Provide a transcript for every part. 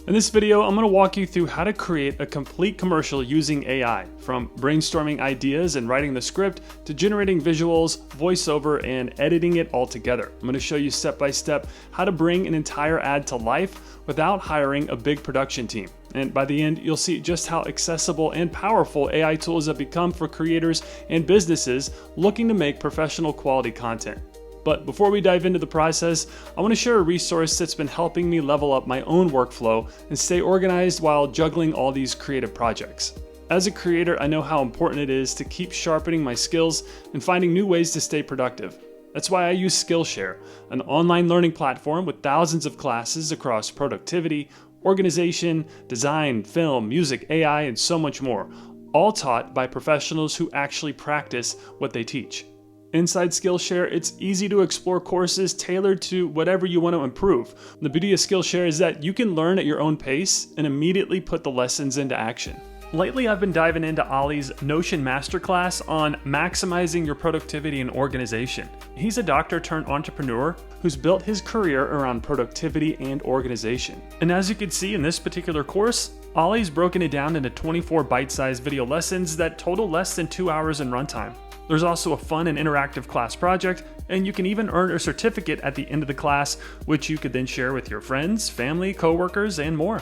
In this video, I'm going to walk you through how to create a complete commercial using AI, from brainstorming ideas and writing the script to generating visuals, voiceover, and editing it all together. I'm going to show you step by step how to bring an entire ad to life without hiring a big production team. And by the end, you'll see just how accessible and powerful AI tools have become for creators and businesses looking to make professional quality content. But before we dive into the process, I want to share a resource that's been helping me level up my own workflow and stay organized while juggling all these creative projects. As a creator, I know how important it is to keep sharpening my skills and finding new ways to stay productive. That's why I use Skillshare, an online learning platform with thousands of classes across productivity, organization, design, film, music, AI, and so much more, all taught by professionals who actually practice what they teach. Inside Skillshare, it's easy to explore courses tailored to whatever you want to improve. The beauty of Skillshare is that you can learn at your own pace and immediately put the lessons into action. Lately, I've been diving into Ollie's Notion Masterclass on maximizing your productivity and organization. He's a doctor turned entrepreneur who's built his career around productivity and organization. And as you can see in this particular course, Ollie's broken it down into 24 bite-sized video lessons that total less than 2 hours in runtime. There's also a fun and interactive class project, and you can even earn a certificate at the end of the class, which you could then share with your friends, family, coworkers, and more.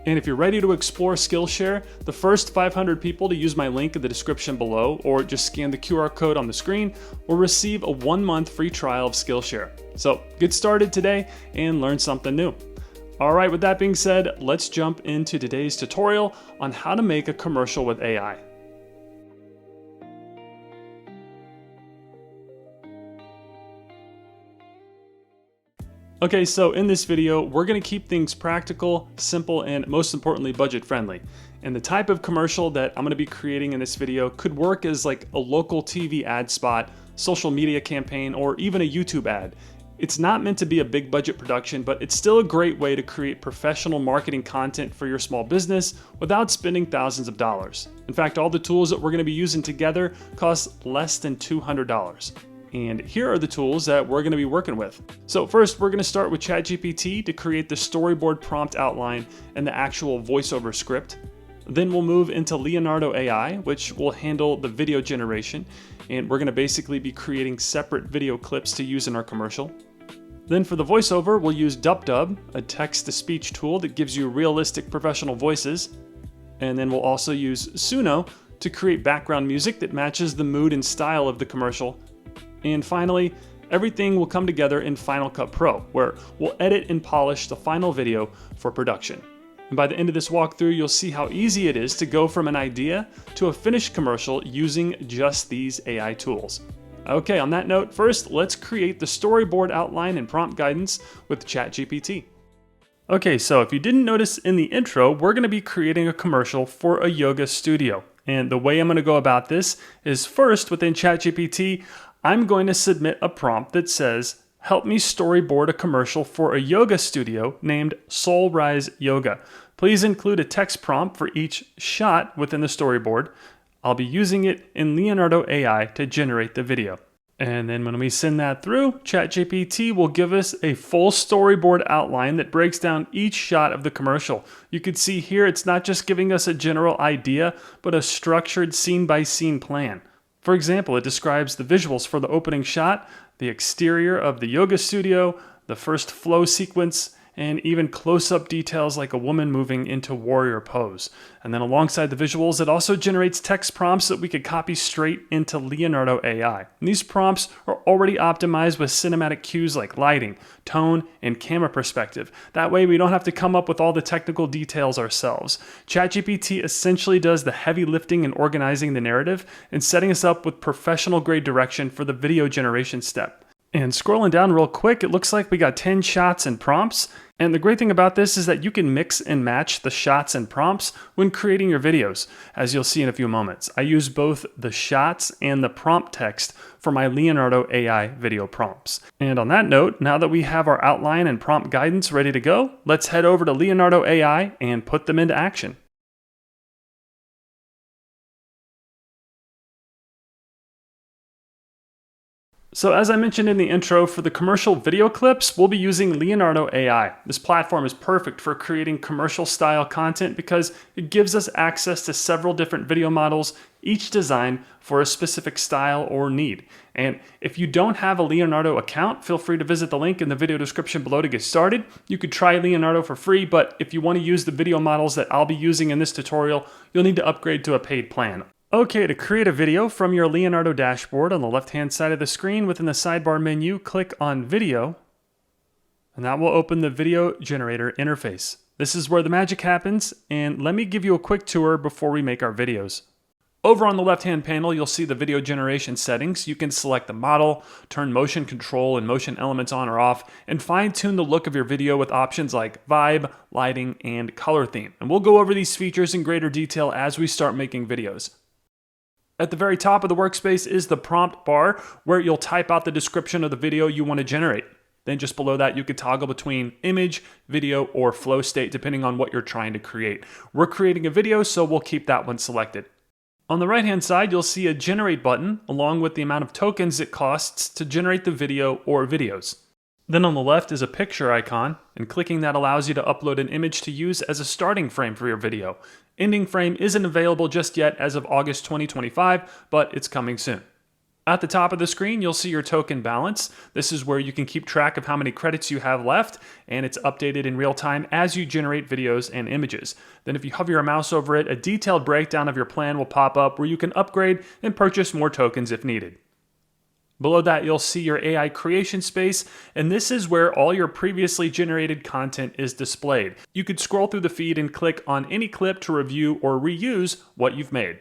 And if you're ready to explore Skillshare, the first 500 people to use my link in the description below, or just scan the QR code on the screen, will receive a 1-month free trial of Skillshare. So get started today and learn something new. All right, with that being said, let's jump into today's tutorial on how to make a commercial with AI. Okay, so in this video, we're going to keep things practical, simple, and most importantly, budget friendly. And the type of commercial that I'm going to be creating in this video could work as like a local TV ad spot, social media campaign, or even a YouTube ad. It's not meant to be a big budget production, but it's still a great way to create professional marketing content for your small business without spending thousands of dollars. In fact, all the tools that we're going to be using together cost less than $200. And here are the tools that we're going to be working with. So first, we're going to start with ChatGPT to create the storyboard prompt outline and the actual voiceover script. Then we'll move into Leonardo AI, which will handle the video generation. And we're going to basically be creating separate video clips to use in our commercial. Then for the voiceover, we'll use DupDub, a text-to-speech tool that gives you realistic professional voices. And then we'll also use Suno to create background music that matches the mood and style of the commercial. And finally, everything will come together in Final Cut Pro, where we'll edit and polish the final video for production. And by the end of this walkthrough, you'll see how easy it is to go from an idea to a finished commercial using just these AI tools. Okay, on that note, first, let's create the storyboard outline and prompt guidance with ChatGPT. Okay, so if you didn't notice in the intro, we're going to be creating a commercial for a yoga studio. And the way I'm going to go about this is first, within ChatGPT, I'm going to submit a prompt that says, help me storyboard a commercial for a yoga studio named Soul Rise Yoga. Please include a text prompt for each shot within the storyboard. I'll be using it in Leonardo AI to generate the video. And then when we send that through, ChatGPT will give us a full storyboard outline that breaks down each shot of the commercial. You can see here, it's not just giving us a general idea, but a structured scene-by-scene plan. For example, it describes the visuals for the opening shot, the exterior of the yoga studio, the first flow sequence, and even close-up details like a woman moving into warrior pose. And then alongside the visuals, it also generates text prompts that we could copy straight into Leonardo AI. And these prompts are already optimized with cinematic cues like lighting, tone, and camera perspective. That way we don't have to come up with all the technical details ourselves. ChatGPT essentially does the heavy lifting and organizing the narrative and setting us up with professional-grade direction for the video generation step. And scrolling down real quick, it looks like we got 10 shots and prompts. And the great thing about this is that you can mix and match the shots and prompts when creating your videos, as you'll see in a few moments. I use both the shots and the prompt text for my Leonardo AI video prompts. And on that note, now that we have our outline and prompt guidance ready to go, let's head over to Leonardo AI and put them into action. So as I mentioned in the intro, for the commercial video clips, we'll be using Leonardo AI. This platform is perfect for creating commercial style content because it gives us access to several different video models, each designed for a specific style or need. And if you don't have a Leonardo account, feel free to visit the link in the video description below to get started. You could try Leonardo for free, but if you want to use the video models that I'll be using in this tutorial, you'll need to upgrade to a paid plan. Okay, to create a video from your Leonardo dashboard on the left-hand side of the screen within the sidebar menu, click on Video, and that will open the Video Generator interface. This is where the magic happens, and let me give you a quick tour before we make our videos. Over on the left-hand panel, you'll see the video generation settings. You can select the model, turn motion control and motion elements on or off, and fine-tune the look of your video with options like vibe, lighting, and color theme. And we'll go over these features in greater detail as we start making videos. At the very top of the workspace is the prompt bar where you'll type out the description of the video you want to generate. Then just below that, you could toggle between image, video, or flow state depending on what you're trying to create. We're creating a video, so we'll keep that one selected. On the right-hand side, you'll see a generate button along with the amount of tokens it costs to generate the video or videos. Then on the left is a picture icon, and clicking that allows you to upload an image to use as a starting frame for your video. Ending frame isn't available just yet as of August 2025, but it's coming soon. At the top of the screen, you'll see your token balance. This is where you can keep track of how many credits you have left, and it's updated in real time as you generate videos and images. Then if you hover your mouse over it, a detailed breakdown of your plan will pop up where you can upgrade and purchase more tokens if needed. Below that, you'll see your AI creation space, and this is where all your previously generated content is displayed. You could scroll through the feed and click on any clip to review or reuse what you've made.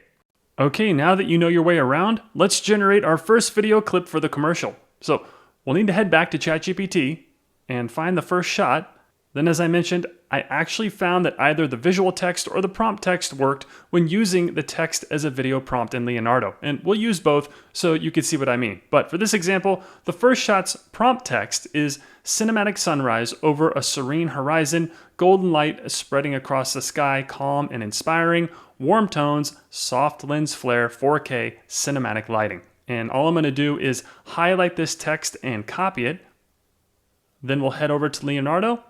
Okay, now that you know your way around, let's generate our first video clip for the commercial. So we'll need to head back to ChatGPT and find the first shot. Then, as I mentioned, I actually found that either the visual text or the prompt text worked when using the text as a video prompt in Leonardo. And we'll use both so you can see what I mean. But for this example, the first shot's prompt text is cinematic sunrise over a serene horizon, golden light spreading across the sky, calm and inspiring, warm tones, soft lens flare, 4K, cinematic lighting. And all I'm going to do is highlight this text and copy it. Then we'll head over to Leonardo.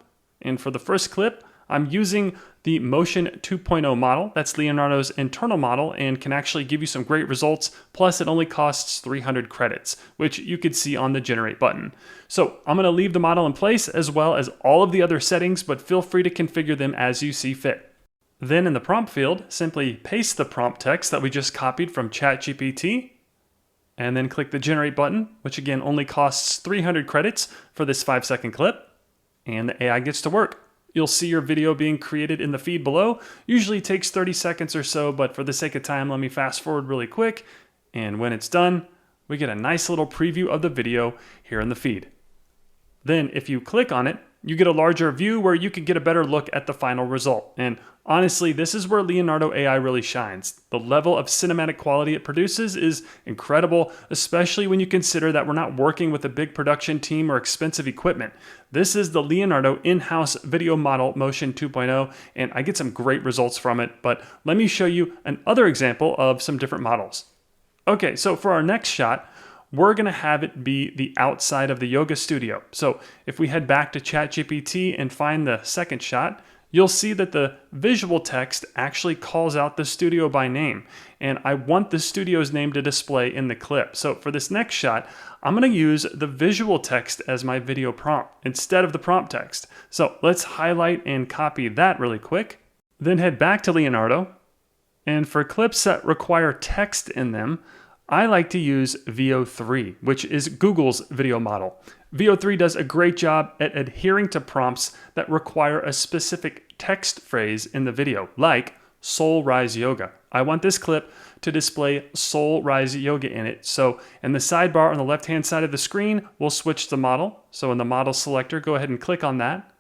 And for the first clip, I'm using the Motion 2.0 model. That's Leonardo's internal model and can actually give you some great results. Plus, it only costs 300 credits, which you could see on the Generate button. So I'm going to leave the model in place as well as all of the other settings, but feel free to configure them as you see fit. Then in the prompt field, simply paste the prompt text that we just copied from ChatGPT, and then click the Generate button, which again only costs 300 credits for this 5-second clip. And the AI gets to work. You'll see your video being created in the feed below. Usually takes 30 seconds or so, but for the sake of time, let me fast forward really quick. And when it's done, we get a nice little preview of the video here in the feed. Then if you click on it, you get a larger view where you can get a better look at the final result. And honestly, this is where Leonardo AI really shines. The level of cinematic quality it produces is incredible, especially when you consider that we're not working with a big production team or expensive equipment. This is the Leonardo in-house video model Motion 2.0, and I get some great results from it, but let me show you another example of some different models. Okay, so for our next shot, we're going to have it be the outside of the yoga studio. So if we head back to ChatGPT and find the second shot, you'll see that the visual text actually calls out the studio by name. And I want the studio's name to display in the clip. So for this next shot, I'm going to use the visual text as my video prompt instead of the prompt text. So let's highlight and copy that really quick. Then head back to Leonardo. And for clips that require text in them, I like to use VO3, which is Google's video model. VO3 does a great job at adhering to prompts that require a specific text phrase in the video, like Soul Rise Yoga. I want this clip to display Soul Rise Yoga in it. So in the sidebar on the left-hand side of the screen, we'll switch the model. So in the model selector, go ahead and click on that.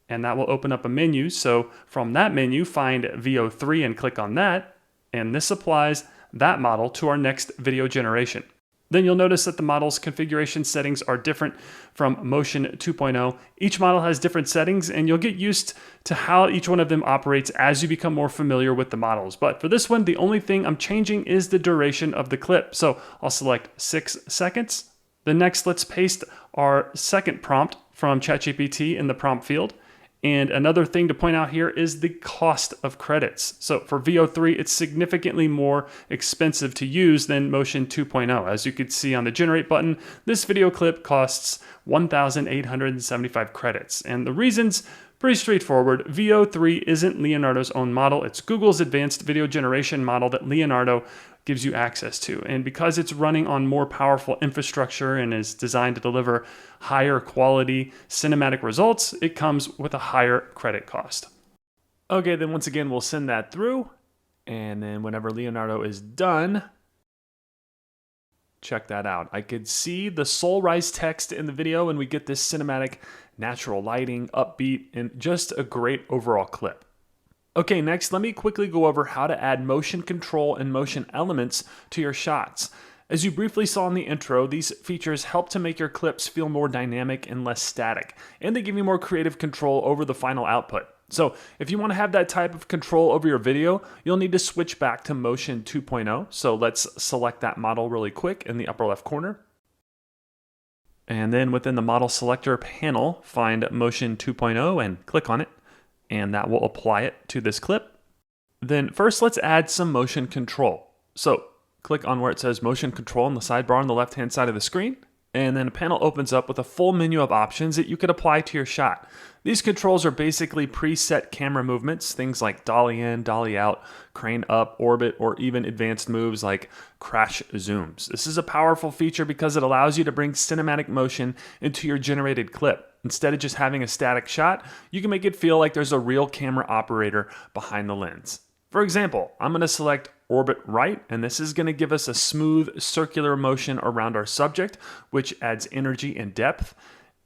And that will open up a menu. So from that menu, find VO3 and click on that. And this applies that model to our next video generation. Then you'll notice that the model's configuration settings are different from Motion 2.0. Each model has different settings, and you'll get used to how each one of them operates as you become more familiar with the models. But for this one, the only thing I'm changing is the duration of the clip. So I'll select 6 seconds. Then next, let's paste our second prompt from ChatGPT in the prompt field. And another thing to point out here is the cost of credits. So for VO3, it's significantly more expensive to use than Motion 2.0. As you can see on the generate button, this video clip costs 1,875 credits. And the reason's pretty straightforward. VO3 isn't Leonardo's own model. It's Google's advanced video generation model that Leonardo gives you access to. And because it's running on more powerful infrastructure and is designed to deliver higher quality cinematic results, it comes with a higher credit cost. Okay, then once again, we'll send that through. And then whenever Leonardo is done, check that out. I could see the soul rise text in the video, and we get this cinematic, natural lighting, upbeat, and just a great overall clip. Okay, next, let me quickly go over how to add motion control and motion elements to your shots. As you briefly saw in the intro, these features help to make your clips feel more dynamic and less static, and they give you more creative control over the final output. So if you want to have that type of control over your video, you'll need to switch back to Motion 2.0. So let's select that model really quick in the upper left corner. And then within the model selector panel, find Motion 2.0 and click on it. And that will apply it to this clip. Then first, let's add some motion control. So click on where it says motion control in the sidebar on the left-hand side of the screen. And then a panel opens up with a full menu of options that you could apply to your shot. These controls are basically preset camera movements, things like dolly in, dolly out, crane up, orbit, or even advanced moves like crash zooms. This is a powerful feature because it allows you to bring cinematic motion into your generated clip. Instead of just having a static shot, you can make it feel like there's a real camera operator behind the lens. For example, I'm going to select orbit right, and this is going to give us a smooth circular motion around our subject, which adds energy and depth.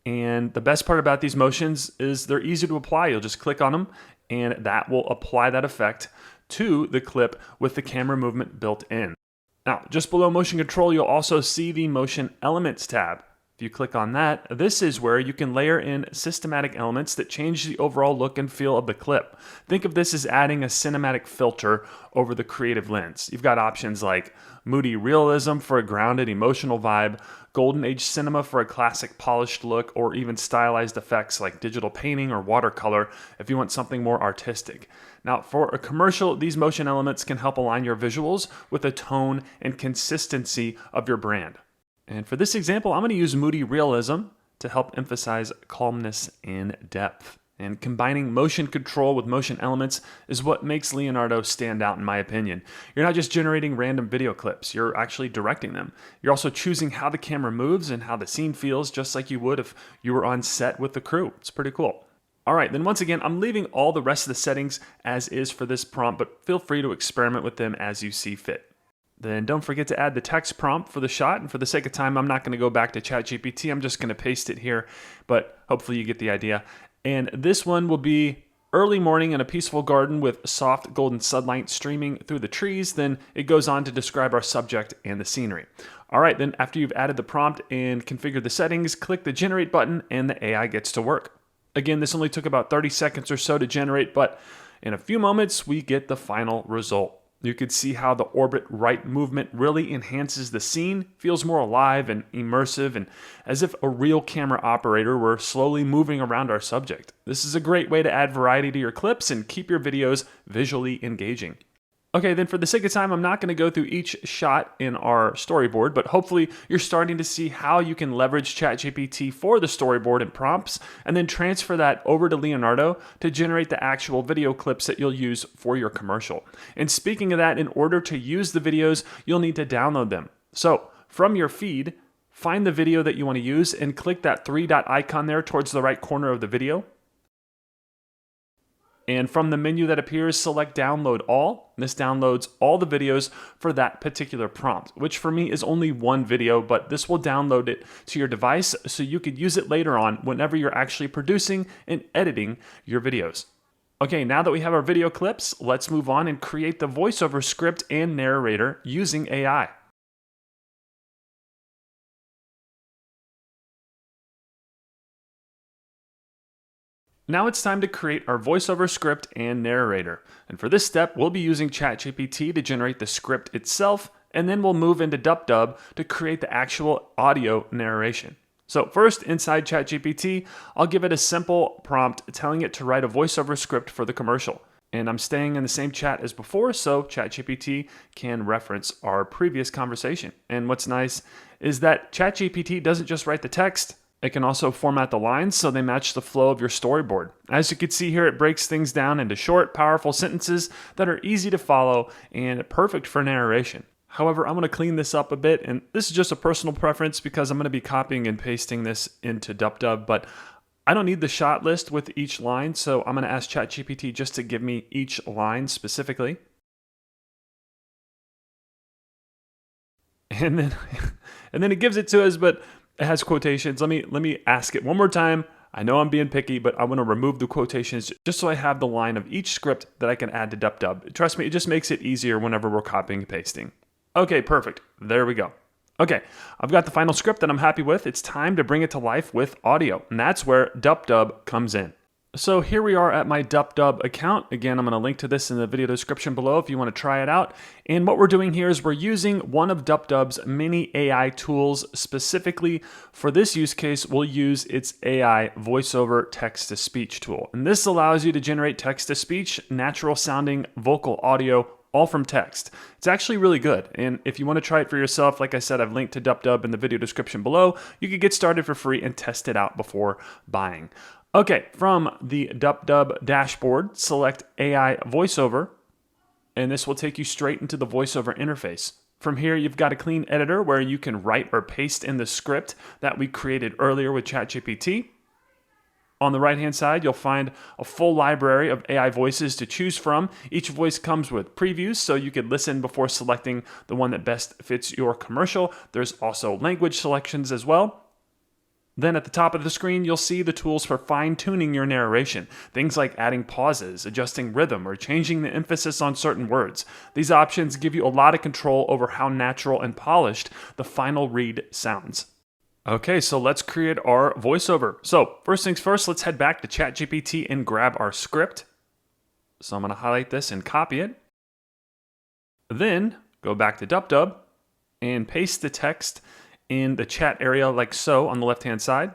And the best part about these motions is they're easy to apply. You'll just click on them, and that will apply that effect to the clip with the camera movement built in. Now, just below motion control, you'll also see the motion elements tab. If you click on that, this is where you can layer in systematic elements that change the overall look and feel of the clip. Think of this as adding a cinematic filter over the creative lens. You've got options like moody realism for a grounded emotional vibe, golden age cinema for a classic polished look, or even stylized effects like digital painting or watercolor if you want something more artistic. Now, for a commercial, these motion elements can help align your visuals with the tone and consistency of your brand. And for this example, I'm going to use moody realism to help emphasize calmness and depth. And combining motion control with motion elements is what makes Leonardo stand out, in my opinion. You're not just generating random video clips, you're actually directing them. You're also choosing how the camera moves and how the scene feels, just like you would if you were on set with the crew. It's pretty cool. All right, then once again, I'm leaving all the rest of the settings as is for this prompt, but feel free to experiment with them as you see fit. Then don't forget to add the text prompt for the shot. And for the sake of time, I'm not going to go back to ChatGPT. I'm just going to paste it here, but hopefully you get the idea. And this one will be early morning in a peaceful garden with soft golden sunlight streaming through the trees. Then it goes on to describe our subject and the scenery. All right, then after you've added the prompt and configured the settings, click the generate button and the AI gets to work. Again, this only took about 30 seconds or so to generate, but in a few moments, we get the final result. You could see how the orbit right movement really enhances the scene, feels more alive and immersive, and as if a real camera operator were slowly moving around our subject. This is a great way to add variety to your clips and keep your videos visually engaging. Okay, then for the sake of time, I'm not going to go through each shot in our storyboard, but hopefully you're starting to see how you can leverage ChatGPT for the storyboard and prompts, and then transfer that over to Leonardo to generate the actual video clips that you'll use for your commercial. And speaking of that, in order to use the videos, you'll need to download them. So from your feed, find the video that you want to use and click that three-dot icon there towards the right corner of the video. And from the menu that appears, select Download All. This downloads all the videos for that particular prompt, which for me is only one video, but this will download it to your device so you could use it later on whenever you're actually producing and editing your videos. Okay, now that we have our video clips, let's move on and create the voiceover script and narrator using AI. Now it's time to create our voiceover script and narrator. And for this step, we'll be using ChatGPT to generate the script itself and then we'll move into DupDub to create the actual audio narration. So first, inside ChatGPT, I'll give it a simple prompt telling it to write a voiceover script for the commercial. And I'm staying in the same chat as before, so ChatGPT can reference our previous conversation. And what's nice is that ChatGPT doesn't just write the text, it can also format the lines so they match the flow of your storyboard. As you can see here, it breaks things down into short, powerful sentences that are easy to follow and perfect for narration. However, I'm going to clean this up a bit, and this is just a personal preference because I'm going to be copying and pasting this into DupDub, but I don't need the shot list with each line, so I'm going to ask ChatGPT just to give me each line specifically. And then it gives it to us, but it has quotations. Let me ask it one more time. I know I'm being picky, but I want to remove the quotations just so I have the line of each script that I can add to DupDub. Trust me, it just makes it easier whenever we're copying and pasting. Okay, perfect. There we go. Okay, I've got the final script that I'm happy with. It's time to bring it to life with audio, and that's where DupDub comes in. So here we are at my DupDub account. Again, I'm going to link to this in the video description below if you want to try it out. And what we're doing here is we're using one of DupDub's many AI tools. Specifically for this use case, we'll use its AI voiceover text-to-speech tool. And this allows you to generate text-to-speech, natural sounding vocal audio, all from text. It's actually really good. And if you want to try it for yourself, like I said, I've linked to DupDub in the video description below. You can get started for free and test it out before buying. Okay, from the DupDub dashboard, select AI voiceover, and this will take you straight into the voiceover interface. From here, you've got a clean editor where you can write or paste in the script that we created earlier with ChatGPT. On the right-hand side, you'll find a full library of AI voices to choose from. Each voice comes with previews, so you can listen before selecting the one that best fits your commercial. There's also language selections as well. Then at the top of the screen, you'll see the tools for fine-tuning your narration. Things like adding pauses, adjusting rhythm, or changing the emphasis on certain words. These options give you a lot of control over how natural and polished the final read sounds. Okay, so let's create our voiceover. So first things first, let's head back to ChatGPT and grab our script. So I'm going to highlight this and copy it. Then go back to DupDub and paste the text in the chat area like so on the left-hand side.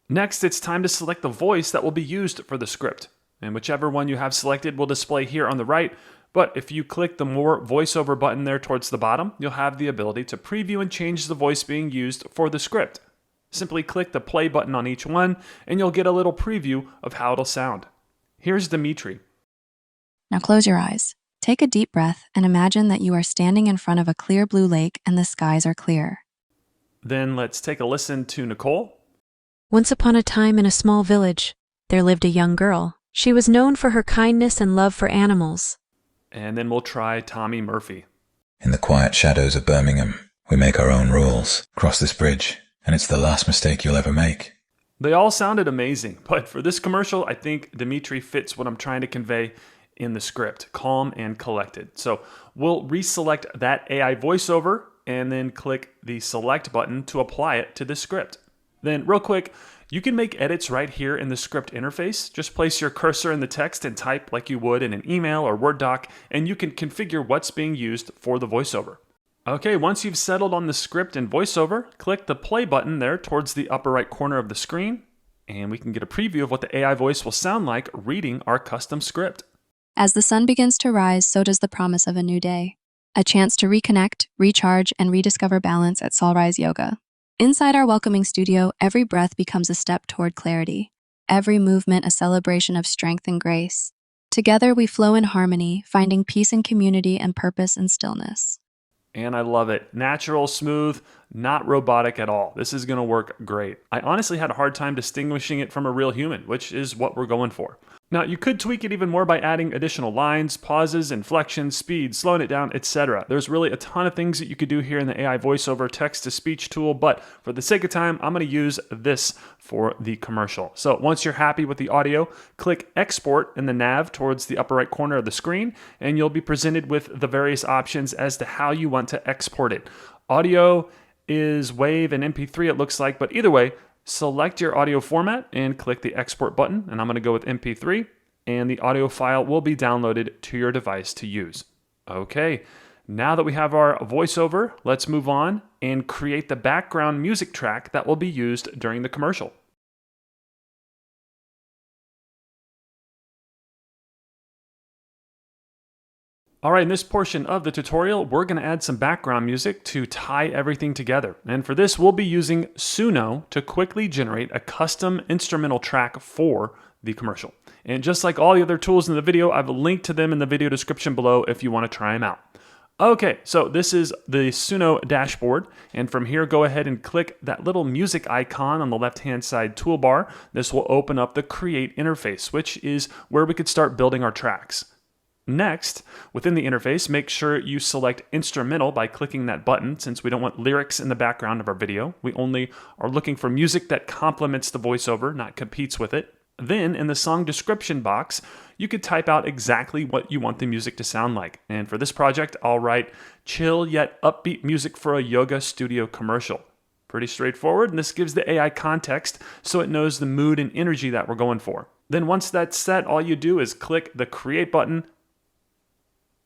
Next, it's time to select the voice that will be used for the script. And whichever one you have selected will display here on the right. But if you click the More Voiceover button there towards the bottom, you'll have the ability to preview and change the voice being used for the script. Simply click the play button on each one, and you'll get a little preview of how it'll sound. Here's Dimitri. Now close your eyes. Take a deep breath and imagine that you are standing in front of a clear blue lake and the skies are clear. Then let's take a listen to Nicole. Once upon a time in a small village, there lived a young girl. She was known for her kindness and love for animals. And then we'll try Tommy Murphy. In the quiet shadows of Birmingham, we make our own rules. Cross this bridge, and it's the last mistake you'll ever make. They all sounded amazing, but for this commercial, I think Dimitri fits what I'm trying to convey in the script, calm and collected. So we'll reselect that AI voiceover and then click the select button to apply it to the script. Then real quick, you can make edits right here in the script interface. Just place your cursor in the text and type like you would in an email or Word doc, and you can configure what's being used for the voiceover. Okay, once you've settled on the script and voiceover, click the play button there towards the upper right corner of the screen, and we can get a preview of what the AI voice will sound like reading our custom script. As the sun begins to rise, so does the promise of a new day. A chance to reconnect, recharge, and rediscover balance at Sunrise Yoga. Inside our welcoming studio, every breath becomes a step toward clarity. Every movement a celebration of strength and grace. Together we flow in harmony, finding peace and community and purpose in stillness. And I love it. Natural, smooth, not robotic at all. This is going to work great. I honestly had a hard time distinguishing it from a real human, which is what we're going for. Now, you could tweak it even more by adding additional lines, pauses, inflections, speed, slowing it down, etc. There's really a ton of things that you could do here in the AI voiceover text-to-speech tool, but for the sake of time, I'm going to use this for the commercial. So once you're happy with the audio, click Export in the nav towards the upper right corner of the screen, and you'll be presented with the various options as to how you want to export it. Audio is WAV and MP3, it looks like, but either way, select your audio format and click the export button, and I'm going to go with MP3, and the audio file will be downloaded to your device to use. Okay, Now that we have our voiceover, let's move on and create the background music track that will be used during the commercial. All right, in this portion of the tutorial, we're going to add some background music to tie everything together. And for this, we'll be using Suno to quickly generate a custom instrumental track for the commercial. And just like all the other tools in the video, I've linked to them in the video description below if you want to try them out. Okay, so this is the Suno dashboard, and from here go ahead and click that little music icon on the left-hand side toolbar. This will open up the Create interface, which is where we could start building our tracks. Next, within the interface, make sure you select Instrumental by clicking that button, since we don't want lyrics in the background of our video. We only are looking for music that complements the voiceover, not competes with it. Then, in the song description box, you could type out exactly what you want the music to sound like. And for this project, I'll write chill yet upbeat music for a yoga studio commercial. Pretty straightforward, and this gives the AI context so it knows the mood and energy that we're going for. Then once that's set, all you do is click the Create button,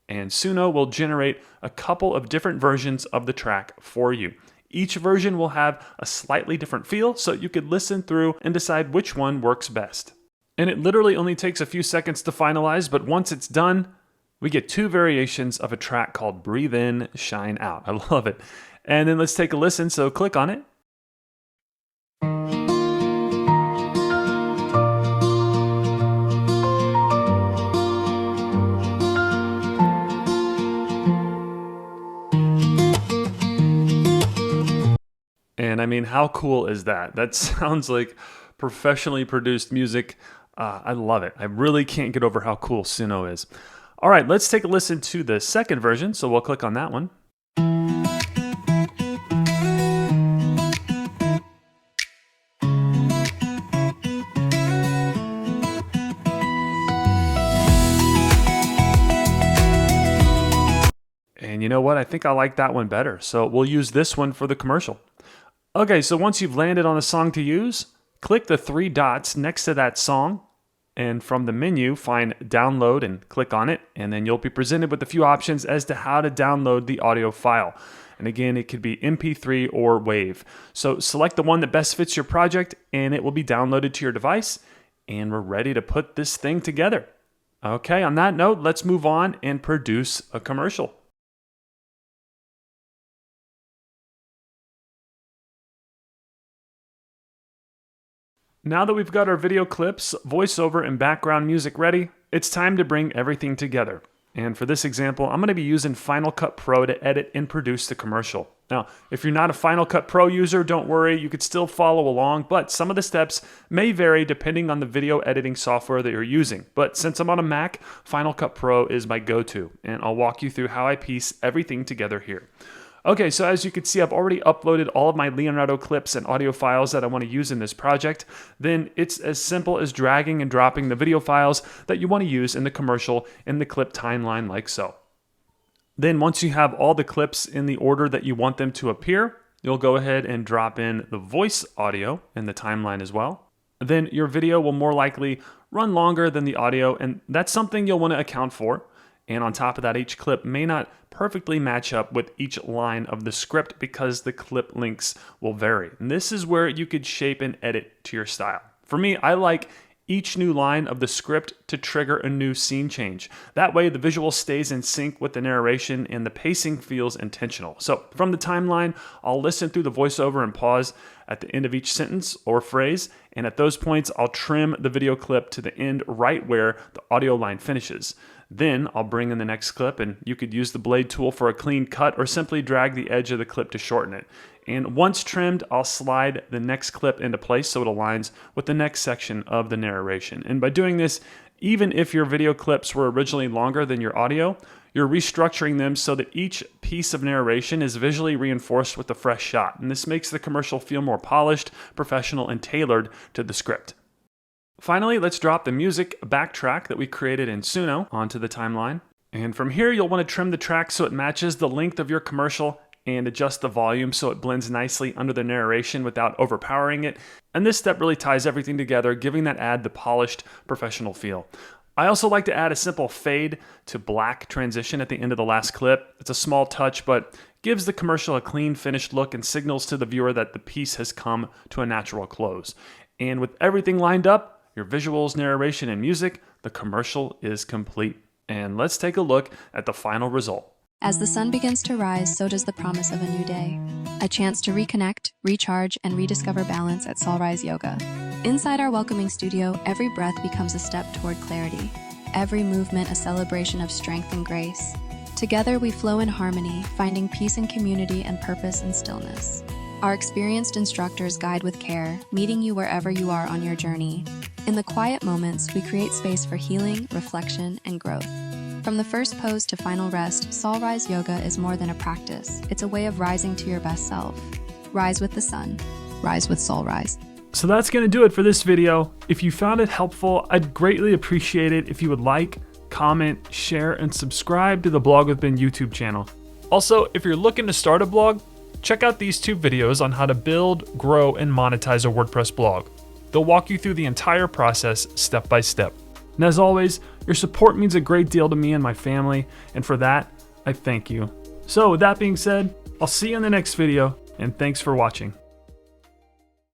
and Suno will generate a couple of different versions of the track for you. Each version will have a slightly different feel, so you could listen through and decide which one works best. And it literally only takes a few seconds to finalize, but once it's done, we get two variations of a track called Breathe In, Shine Out. I love it. And then let's take a listen, so click on it. And I mean, how cool is that? That sounds like professionally produced music. I love it. I really can't get over how cool Suno is. All right, let's take a listen to the second version. So we'll click on that one. And you know what? I think I like that one better. So we'll use this one for the commercial. Okay, so once you've landed on a song to use, click the three dots next to that song, and from the menu, find Download and click on it, and then you'll be presented with a few options as to how to download the audio file. And again, it could be MP3 or WAV. So select the one that best fits your project, and it will be downloaded to your device, and we're ready to put this thing together. Okay, on that note, let's move on and produce a commercial. Now that we've got our video clips, voiceover, and background music ready, it's time to bring everything together. And for this example, I'm going to be using Final Cut Pro to edit and produce the commercial. Now, if you're not a Final Cut Pro user, don't worry, you could still follow along, but some of the steps may vary depending on the video editing software that you're using. But since I'm on a Mac, Final Cut Pro is my go-to, and I'll walk you through how I piece everything together here. Okay, so as you can see, I've already uploaded all of my Leonardo clips and audio files that I want to use in this project. Then it's as simple as dragging and dropping the video files that you want to use in the commercial in the clip timeline like so. Then once you have all the clips in the order that you want them to appear, you'll go ahead and drop in the voice audio in the timeline as well. Then your video will more likely run longer than the audio, and that's something you'll want to account for. And on top of that, each clip may not perfectly match up with each line of the script because the clip links will vary. And this is where you could shape and edit to your style. For me, I like each new line of the script to trigger a new scene change. That way the visual stays in sync with the narration and the pacing feels intentional. So from the timeline, I'll listen through the voiceover and pause at the end of each sentence or phrase. And at those points, I'll trim the video clip to the end right where the audio line finishes. Then I'll bring in the next clip, and you could use the blade tool for a clean cut or simply drag the edge of the clip to shorten it. And once trimmed, I'll slide the next clip into place so it aligns with the next section of the narration. And by doing this, even if your video clips were originally longer than your audio, you're restructuring them so that each piece of narration is visually reinforced with a fresh shot. And this makes the commercial feel more polished, professional, and tailored to the script. Finally, let's drop the music backtrack that we created in Suno onto the timeline. And from here, you'll want to trim the track so it matches the length of your commercial and adjust the volume so it blends nicely under the narration without overpowering it. And this step really ties everything together, giving that ad the polished, professional feel. I also like to add a simple fade to black transition at the end of the last clip. It's a small touch, but gives the commercial a clean, finished look and signals to the viewer that the piece has come to a natural close. And with everything lined up, your visuals, narration, and music, the commercial is complete. And let's take a look at the final result. As the sun begins to rise, so does the promise of a new day. A chance to reconnect, recharge, and rediscover balance at Sunrise Yoga. Inside our welcoming studio, every breath becomes a step toward clarity. Every movement a celebration of strength and grace. Together we flow in harmony, finding peace in community and purpose in stillness. Our experienced instructors guide with care, meeting you wherever you are on your journey. In the quiet moments, we create space for healing, reflection, and growth. From the first pose to final rest, Sunrise Yoga is more than a practice. It's a way of rising to your best self. Rise with the sun. Rise with Sunrise. So that's going to do it for this video. If you found it helpful, I'd greatly appreciate it if you would like, comment, share, and subscribe to the Blog with Ben YouTube channel. Also, if you're looking to start a blog, check out these 2 videos on how to build, grow, and monetize a WordPress blog. They'll walk you through the entire process step by step. And as always, your support means a great deal to me and my family, and for that, I thank you. So with that being said, I'll see you in the next video, and thanks for watching.